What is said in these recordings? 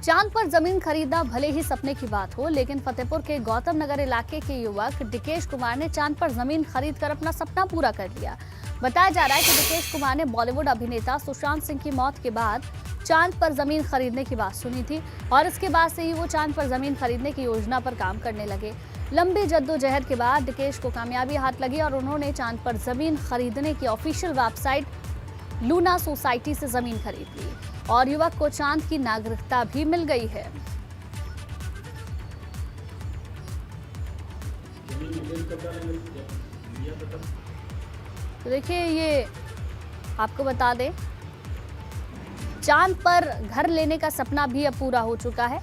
चांद पर जमीन खरीदना भले ही सपने की बात हो, लेकिन फतेहपुर के गौतम नगर इलाके के युवक डिकेश कुमार ने चांद पर जमीन खरीदकर अपना सपना पूरा कर लिया। बताया जा रहा है कि डिकेश कुमार ने बॉलीवुड अभिनेता सुशांत सिंह की मौत के बाद चांद पर जमीन खरीदने की बात सुनी थी और इसके बाद से ही वो चांद पर जमीन खरीदने की योजना पर काम करने लगे। लंबी जद्दोजहद के बाद डिकेश को कामयाबी हाथ लगी और उन्होंने चांद पर जमीन खरीदने की ऑफिशियल वेबसाइट लूना सोसाइटी से जमीन खरीद ली और युवक को चांद की नागरिकता भी मिल गई है। तो देखिए, ये आपको बता दें, चांद पर घर लेने का सपना भी अब पूरा हो चुका है।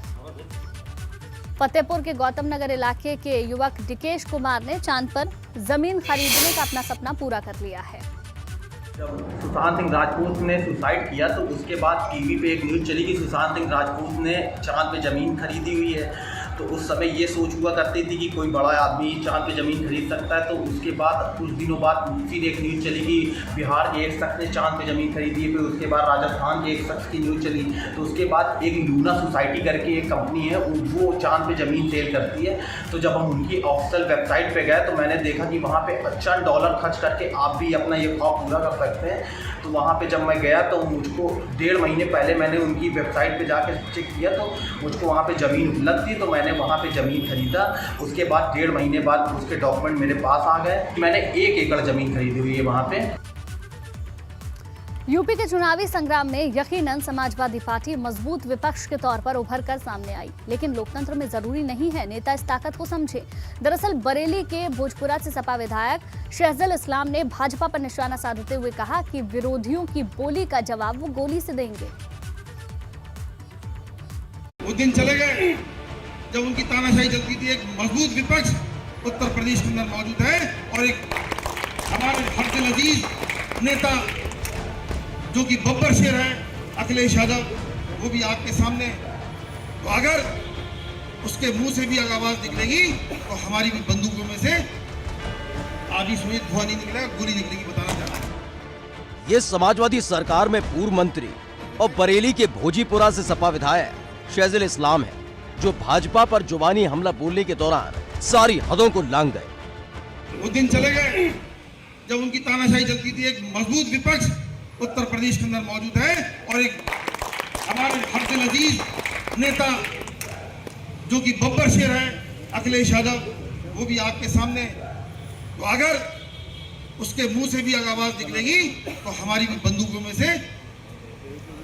फतेहपुर के गौतम नगर इलाके के युवक डिकेश कुमार ने चांद पर जमीन खरीदने का अपना सपना पूरा कर लिया है। जब सुशांत सिंह राजपूत ने सुसाइड किया तो उसके बाद टीवी पे एक न्यूज़ चली कि सुशांत सिंह राजपूत ने चांद पे ज़मीन खरीदी हुई है। तो उस समय ये सोच हुआ करती थी कि कोई बड़ा आदमी चांद पे ज़मीन खरीद सकता है। तो उसके बाद कुछ दिनों बाद फिर एक न्यूज़ चली कि बिहार के एक शख्स ने चांद पे ज़मीन खरीदी है। फिर उसके बाद राजस्थान के एक शख्स की न्यूज़ चली। तो उसके बाद एक लूना सोसाइटी करके एक कंपनी है, वो चांद पे ज़मीन सेल करती है। तो जब हम उनकी ऑफिशियल वेबसाइट पे गए तो मैंने देखा कि वहाँ पे अच्छा $1 खर्च करके आप भी अपना ये ख्वाब पूरा कर सकते हैं। तो वहाँ पे जब मैं गया तो मुझको 1.5 महीने पहले मैंने उनकी वेबसाइट पे जाके चेक किया तो मुझको वहाँ पे ज़मीन उपलब्ध थी। तो मैंने वहाँ पे ज़मीन खरीदा। उसके बाद 1.5 महीने बाद उसके डॉक्यूमेंट मेरे पास आ गए। मैंने 1 एकड़ ज़मीन खरीदी हुई है वहाँ पे। यूपी के चुनावी संग्राम में यकीनन समाजवादी पार्टी मजबूत विपक्ष के तौर पर उभर कर सामने आई, लेकिन लोकतंत्र में जरूरी नहीं है नेता इस ताकत को समझे। दरअसल बरेली के भोजपुरा से सपा विधायक शहजल इस्लाम ने भाजपा पर निशाना साधते हुए कहा कि विरोधियों की बोली का जवाब वो गोली से देंगे। वो दिन चले गए जब उनकी तानाशाही चलती थी। एक मजबूत विपक्ष उत्तर प्रदेश के अंदर मौजूद है और एक हमारे हर्ष अजीज नेता जो कि बब्बर शेर है अखिलेश यादव, वो भी आपके सामने। तो अगर उसके मुंह से भी आवाज निकलेगी तो हमारी भी बंदूकों में से आधी सुई धुआं नहीं निकलेगा, गोली निकलेगी, बताना चाहता हूं। ये समाजवादी सरकार में पूर्व मंत्री और बरेली के भोजीपुरा से सपा विधायक शहजल इस्लाम है, जो भाजपा पर जुबानी हमला बोलने के दौरान सारी हदों को लांघ गए। वो दिन चले गए जब उनकी तानाशाही चलती थी। एक मजबूत विपक्ष उत्तर प्रदेश के अंदर मौजूद है और एक हमारे हर्ष अजीज नेता जो कि बब्बर शेर है अखिलेश यादव, वो भी आपके सामने। तो अगर उसके मुंह से भी आवाज निकलेगी तो हमारी भी बंदूकों में से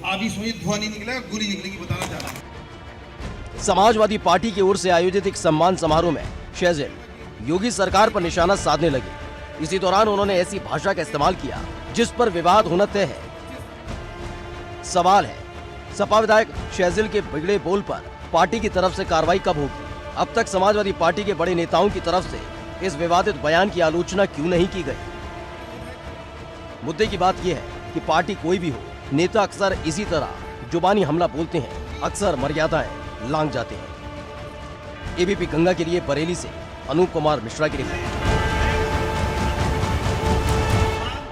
आधी सुई धुआं नहीं निकलेगा, गोली निकलेगी, बताना चाहता हूं। समाजवादी पार्टी की ओर से आयोजित एक सम्मान समारोह में शहजल योगी सरकार पर निशाना साधने लगे। इसी दौरान उन्होंने ऐसी भाषा का इस्तेमाल किया जिस पर विवाद होना तय है। सवाल है, सपा विधायक शहजल के बिगड़े बोल पर पार्टी की तरफ से कार्रवाई कब होगी? अब तक समाजवादी पार्टी के बड़े नेताओं की तरफ से इस विवादित बयान की आलोचना क्यों नहीं की गई? मुद्दे की बात यह है कि पार्टी कोई भी हो, नेता अक्सर इसी तरह जुबानी हमला बोलते हैं, अक्सर मर्यादाएं लांघ जाते हैं। एबीपी गंगा के लिए बरेली से अनूप कुमार मिश्रा की रिपोर्ट।